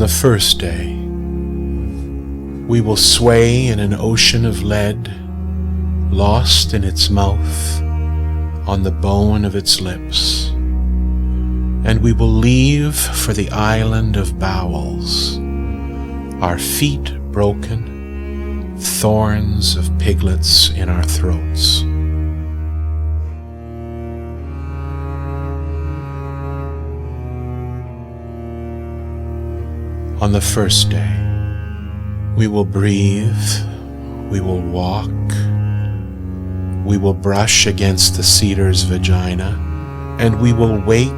the first day, we will sway in an ocean of lead, lost in its mouth, on the bone of its lips, and we will leave for the island of bowels, our feet broken, thorns of piglets in our throats. On the first day, we will breathe, we will walk, we will brush against the cedar's vagina, and we will wake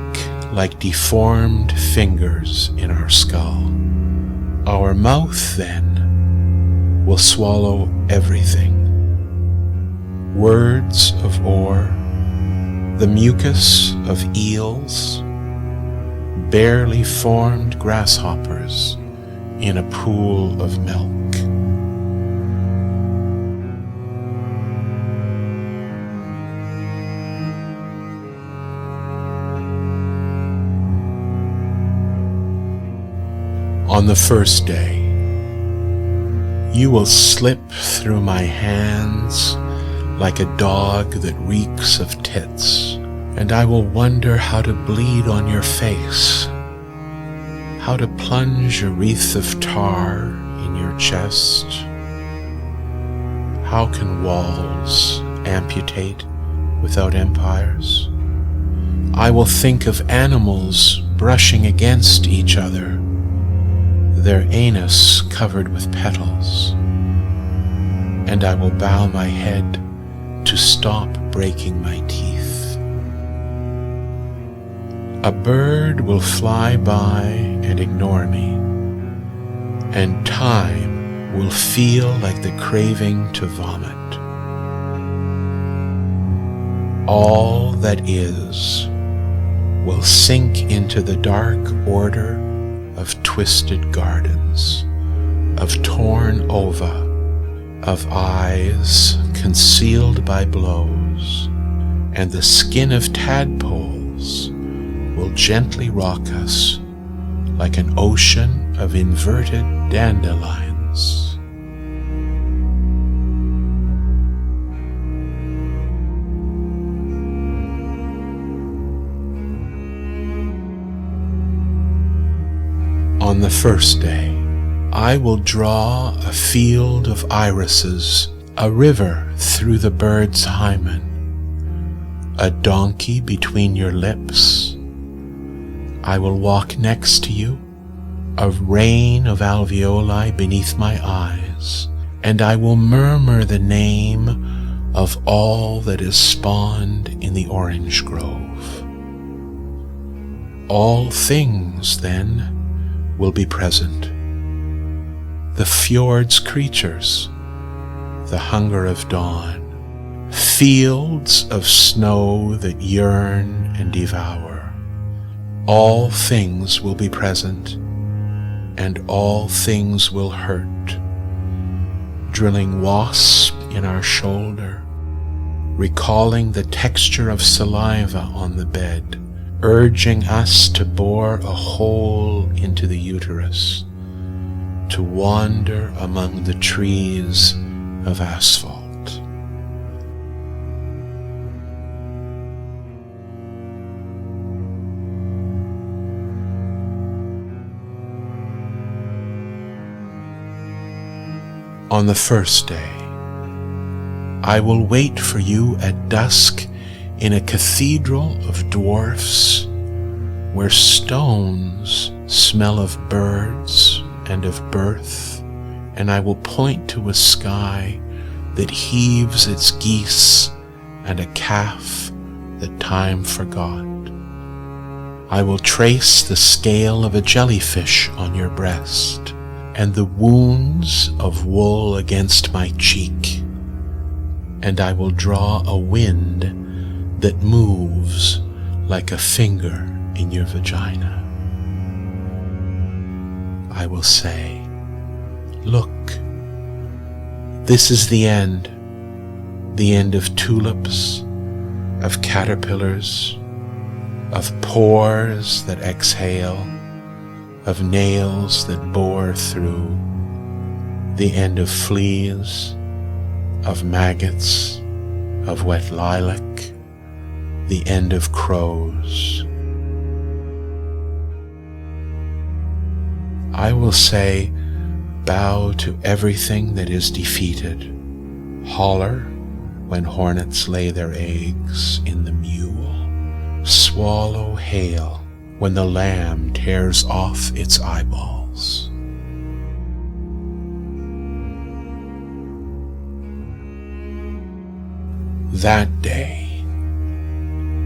like deformed fingers in our skull. Our mouth, then, will swallow everything. Words of ore, the mucus of eels, barely formed grasshoppers in a pool of milk. On the first day, you will slip through my hands like a dog that reeks of tits, and I will wonder how to bleed on your face, how to plunge a wreath of tar in your chest. How can walls amputate without empires? I will think of animals brushing against each other, their anus covered with petals, and I will bow my head to stop breaking my teeth. A bird will fly by and ignore me, and time will feel like the craving to vomit. All that is will sink into the dark order of twisted gardens, of torn ova, of eyes concealed by blows, and the skin of tadpoles will gently rock us like an ocean of inverted dandelions. On the first day, I will draw a field of irises, a river through the bird's hymen, a donkey between your lips. I will walk next to you, a rain of alveoli beneath my eyes, and I will murmur the name of all that is spawned in the orange grove. All things, then, will be present. The fjord's creatures, the hunger of dawn, fields of snow that yearn and devour. All things will be present, and all things will hurt, drilling wasp in our shoulder, recalling the texture of saliva on the bed, urging us to bore a hole into the uterus, to wander among the trees of asphalt. On the first day, I will wait for you at dusk in a cathedral of dwarfs, where stones smell of birds and of birth, and I will point to a sky that heaves its geese and a calf that time forgot. I will trace the scale of a jellyfish on your breast, and the wounds of wool against my cheek, and I will draw a wind that moves like a finger in your vagina. I will say, look, this is the end of tulips, of caterpillars, of pores that exhale, of nails that bore through, the end of fleas, of maggots, of wet lilac, the end of crows. I will say, bow to everything that is defeated. Holler when hornets lay their eggs in the mule. Swallow hail when the lamb tears off its eyeballs. That day,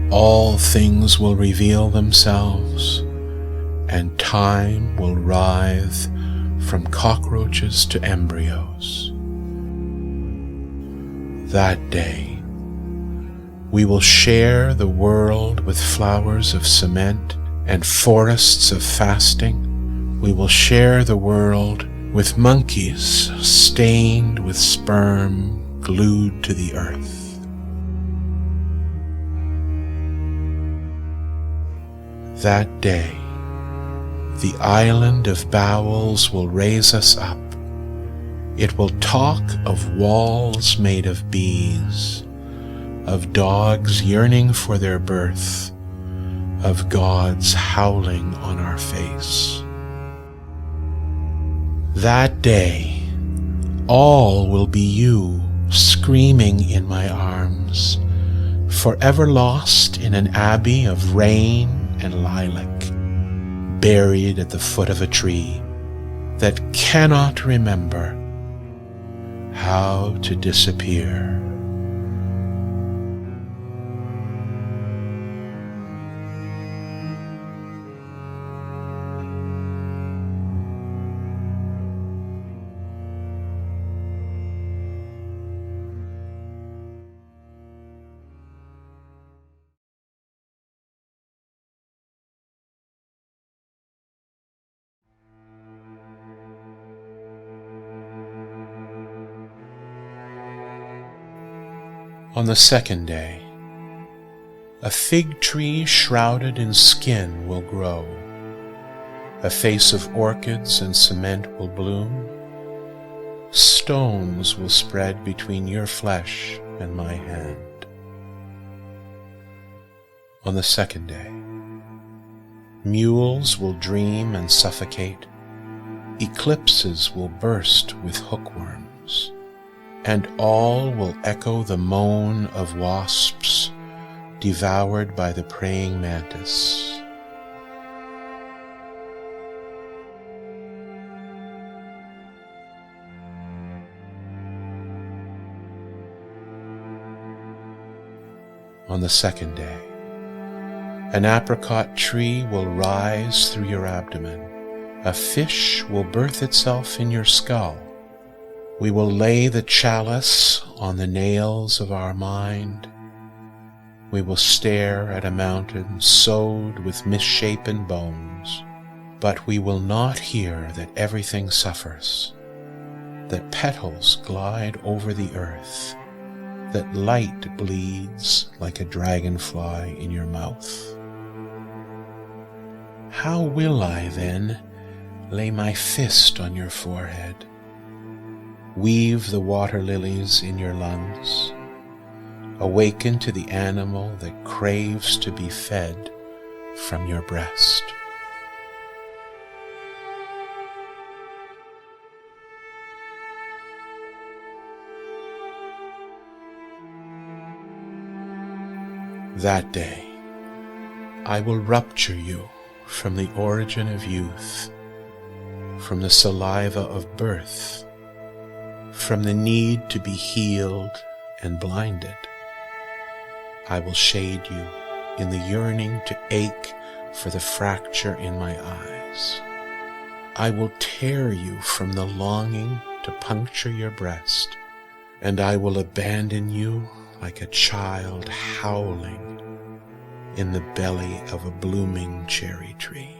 all things will reveal themselves, and time will writhe from cockroaches to embryos. That day, we will share the world with flowers of cement and forests of fasting. We will share the world with monkeys stained with sperm glued to the earth. That day, the island of bowels will raise us up. It will talk of walls made of bees, of dogs yearning for their birth, of gods howling on our face. That day, all will be you screaming in my arms, forever lost in an abbey of rain and lilac, buried at the foot of a tree that cannot remember how to disappear. On the second day, a fig tree shrouded in skin will grow. A face of orchids and cement will bloom. Stones will spread between your flesh and my hand. On the second day, mules will dream and suffocate. Eclipses will burst with hookworms, and all will echo the moan of wasps devoured by the praying mantis. On the second day, an apricot tree will rise through your abdomen. A fish will birth itself in your skull. We will lay the chalice on the nails of our mind. We will stare at a mountain sowed with misshapen bones, but we will not hear that everything suffers, that petals glide over the earth, that light bleeds like a dragonfly in your mouth. How will I then lay my fist on your forehead, weave the water lilies in your lungs, awaken to the animal that craves to be fed from your breast? That day, I will rupture you from the origin of youth, from the saliva of birth, from the need to be healed and blinded. I will shade you in the yearning to ache for the fracture in my eyes. I will tear you from the longing to puncture your breast, and I will abandon you like a child howling in the belly of a blooming cherry tree.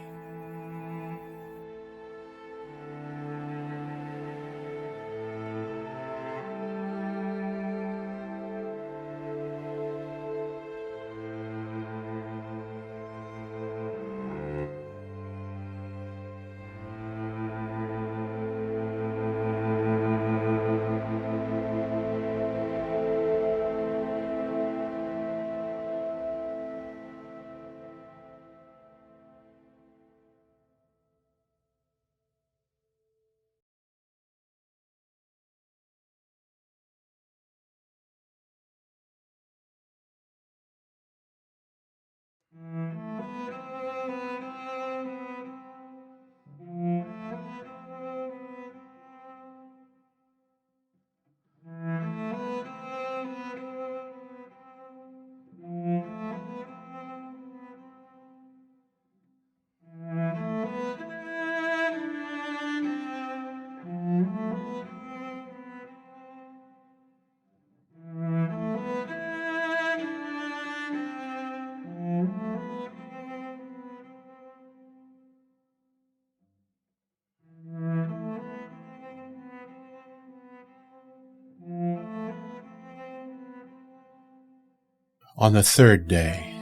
On the third day,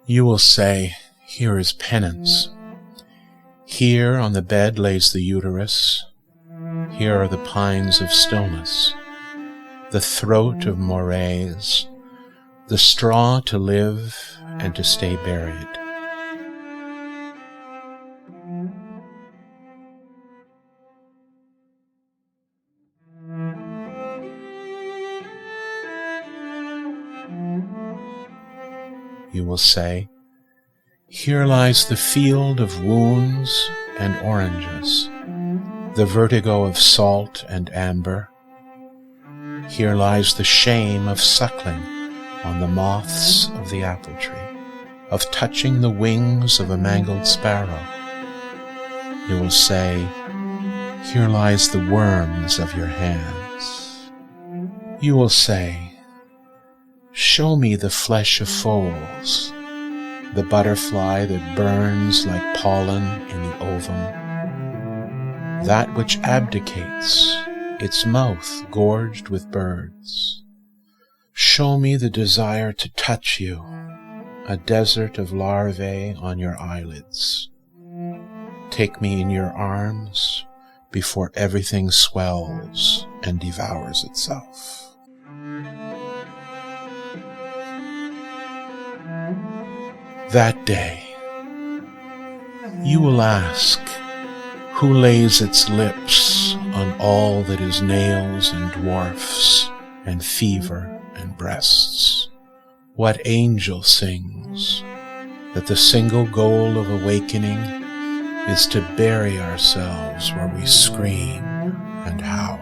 you will say, here is penance. Here on the bed lays the uterus. Here are the pines of stillness, the throat of mores, the straw to live and to stay buried. You will say, here lies the field of wounds and oranges, the vertigo of salt and amber. Here lies the shame of suckling on the moths of the apple tree, of touching the wings of a mangled sparrow. You will say, here lies the worms of your hands. You will say, show me the flesh of foals, the butterfly that burns like pollen in the ovum, that which abdicates, its mouth gorged with birds. Show me the desire to touch you, a desert of larvae on your eyelids. Take me in your arms before everything swells and devours itself. That day, you will ask, who lays its lips on all that is nails and dwarfs and fever and breasts? What angel sings that the single goal of awakening is to bury ourselves where we scream and howl?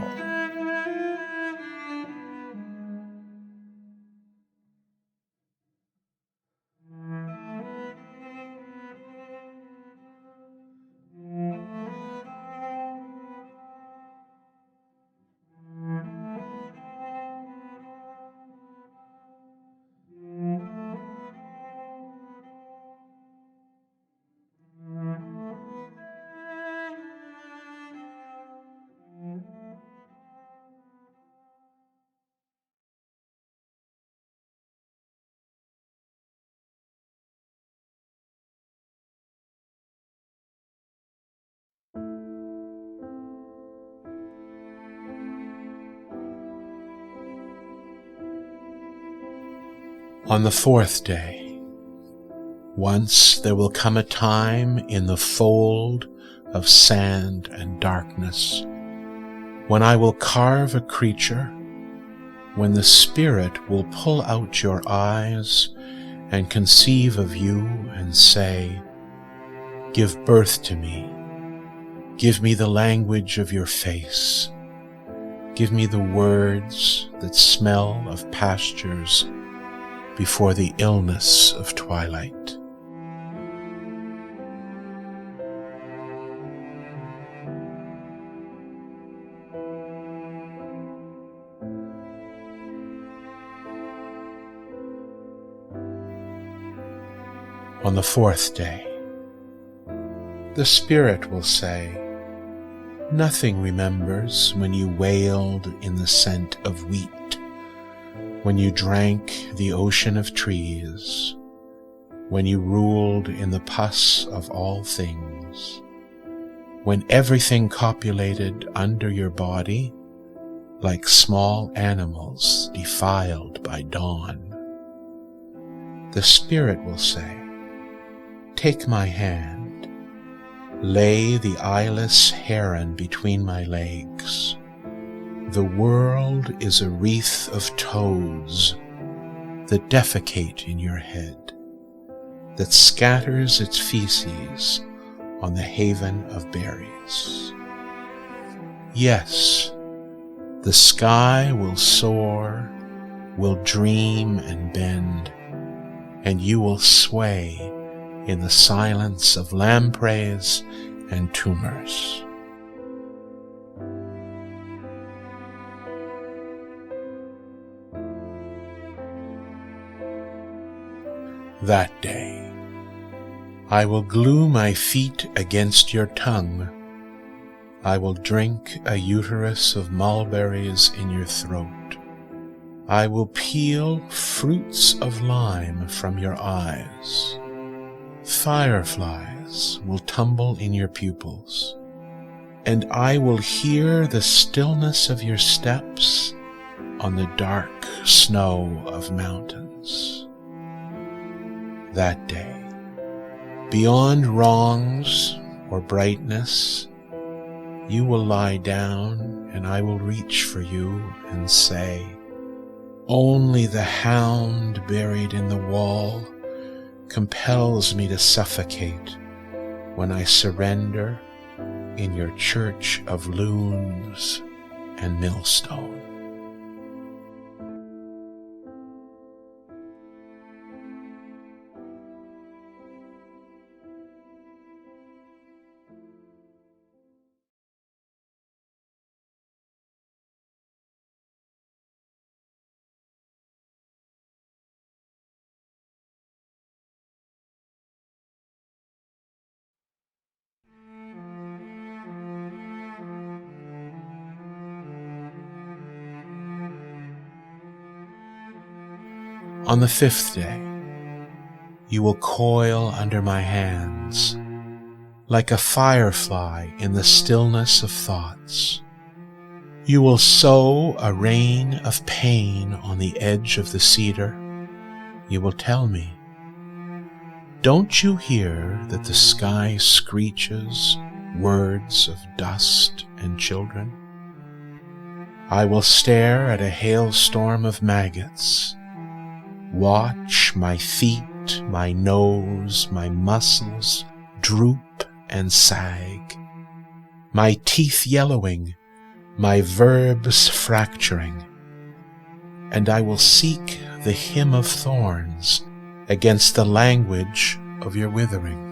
On the fourth day, once there will come a time in the fold of sand and darkness when I will carve a creature, when the Spirit will pull out your eyes and conceive of you and say, give birth to me, give me the language of your face, give me the words that smell of pastures before the illness of twilight. On the fourth day, the Spirit will say, nothing remembers when you wailed in the scent of wheat, when you drank the ocean of trees, when you ruled in the pus of all things, when everything copulated under your body like small animals defiled by dawn. The Spirit will say, take my hand, lay the eyeless heron between my legs. The world is a wreath of toads that defecate in your head, that scatters its feces on the haven of berries. Yes, the sky will soar, will dream and bend, and you will sway in the silence of lampreys and tumors. That day, I will glue my feet against your tongue. I will drink a uterus of mulberries in your throat. I will peel fruits of lime from your eyes. Fireflies will tumble in your pupils, and I will hear the stillness of your steps on the dark snow of mountains. That day, beyond wrongs or brightness, you will lie down, and I will reach for you and say, only the hound buried in the wall compels me to suffocate when I surrender in your church of loons and millstone. On the 5th day, you will coil under my hands like a firefly in the stillness of thoughts. You will sow a rain of pain on the edge of the cedar. You will tell me, don't you hear that the sky screeches words of dust and children? I will stare at a hailstorm of maggots, watch my feet, my nose, my muscles droop and sag, my teeth yellowing, my verbs fracturing, and I will seek the hymn of thorns against the language of your withering.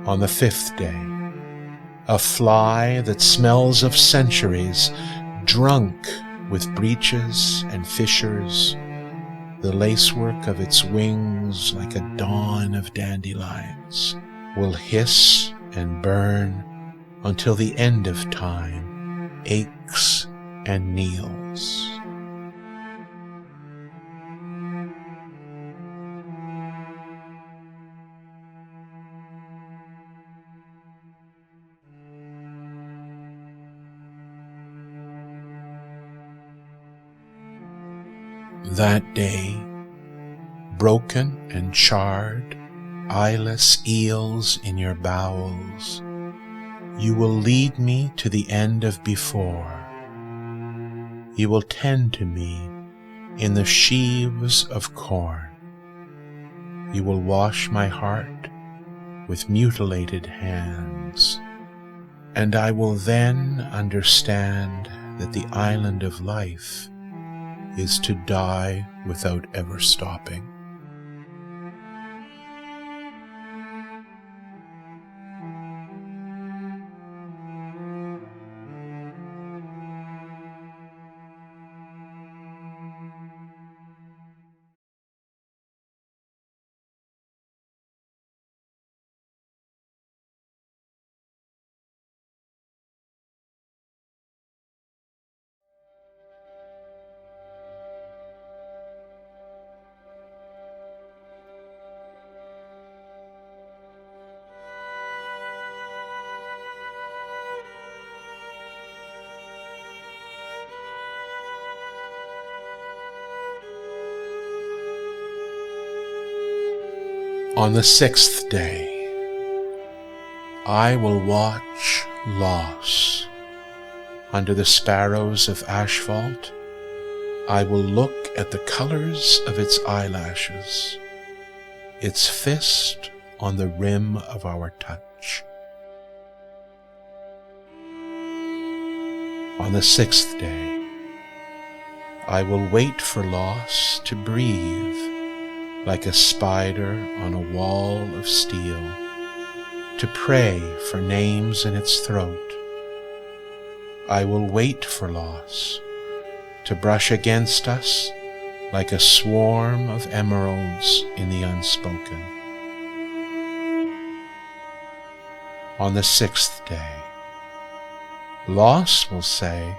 On the 5th day, a fly that smells of centuries, drunk with breaches and fissures, the lacework of its wings like a dawn of dandelions, will hiss and burn until the end of time aches and kneels. That day, broken and charred, eyeless eels in your bowels, you will lead me to the end of before. You will tend to me in the sheaves of corn. You will wash my heart with mutilated hands, and I will then understand that the island of life is to die without ever stopping. On the 6th day, I will watch loss. Under the sparrows of asphalt, I will look at the colors of its eyelashes, its fist on the rim of our touch. On the sixth day, I will wait for loss to breathe like a spider on a wall of steel, to pray for names in its throat. I will wait for loss to brush against us like a swarm of emeralds in the unspoken. On the sixth day, loss will say,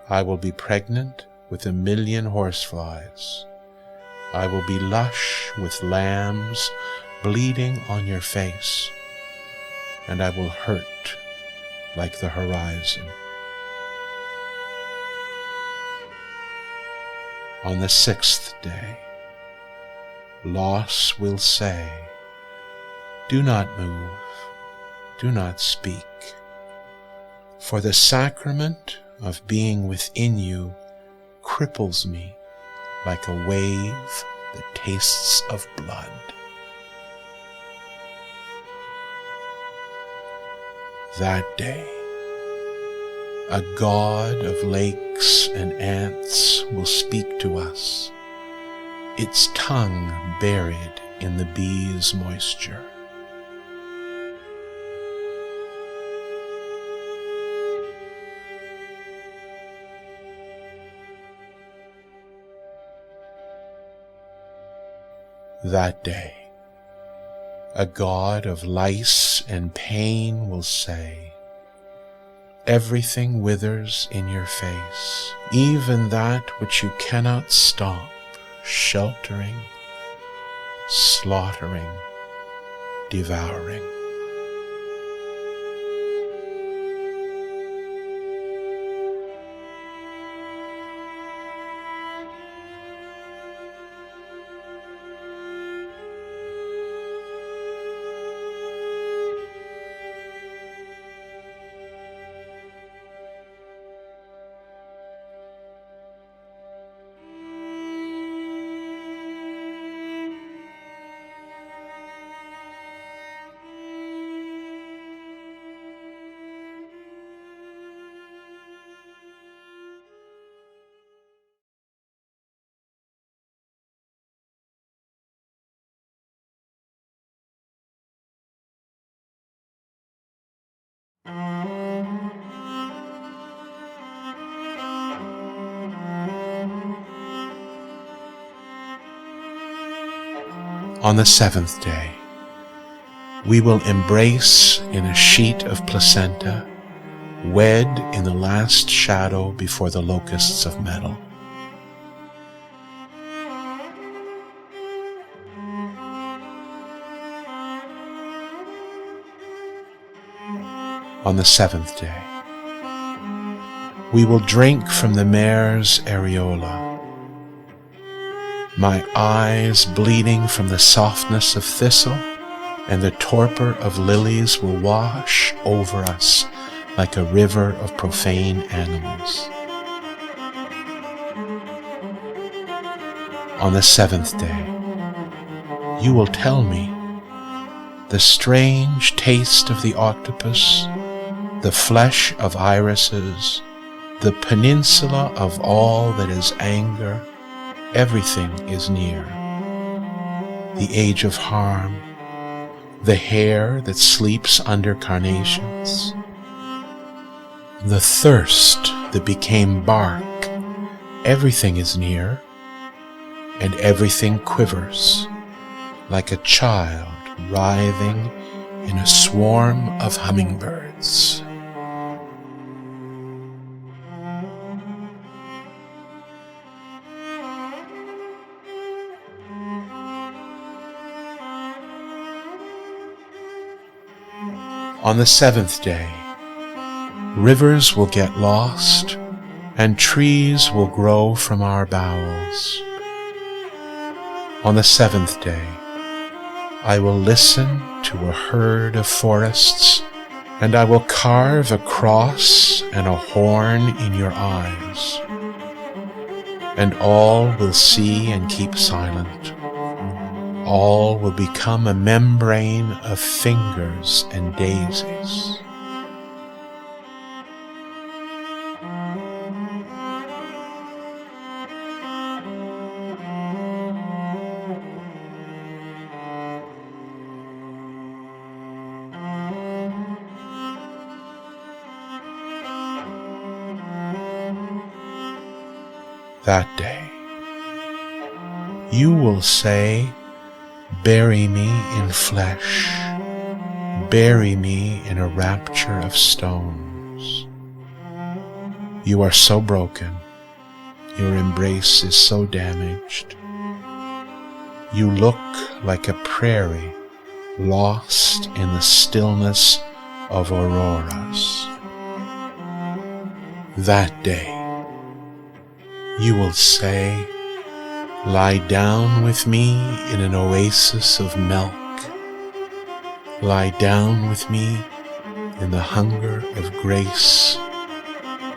I will be pregnant with 1,000,000 horseflies. I will be lush with lambs bleeding on your face, and I will hurt like the horizon. On the sixth day, loss will say, do not move, do not speak, for the sacrament of being within you cripples me like a wave that tastes of blood. That day, a god of lakes and ants will speak to us, its tongue buried in the bee's moisture. That day, a god of lice and pain will say, everything withers in your face, even that which you cannot stop, sheltering, slaughtering, devouring. On the seventh day, we will embrace in a sheet of placenta, wed in the last shadow before the locusts of metal. On the seventh day, we will drink from the mare's areola, my eyes bleeding from the softness of thistle, and the torpor of lilies will wash over us like a river of profane animals. On the seventh day, you will tell me the strange taste of the octopus, the flesh of irises, the peninsula of all that is anger. Everything is near. The age of harm, the hair that sleeps under carnations, the thirst that became bark. Everything is near, and everything quivers like a child writhing in a swarm of hummingbirds. On the seventh day, rivers will get lost, and trees will grow from our bowels. On the seventh day, I will listen to a herd of forests, and I will carve a cross and a horn in your eyes. And all will see and keep silent. All will become a membrane of fingers and daisies. That day, you will say, "Bury me in flesh, bury me in a rapture of stones." You are so broken, your embrace is so damaged. You look like a prairie lost in the stillness of auroras. That day, you will say, "Lie down with me in an oasis of milk. Lie down with me in the hunger of grace.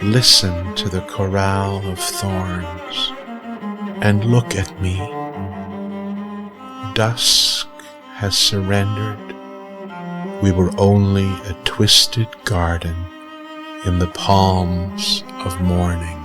Listen to the chorale of thorns and look at me. Dusk has surrendered. We were only a twisted garden in the palms of morning."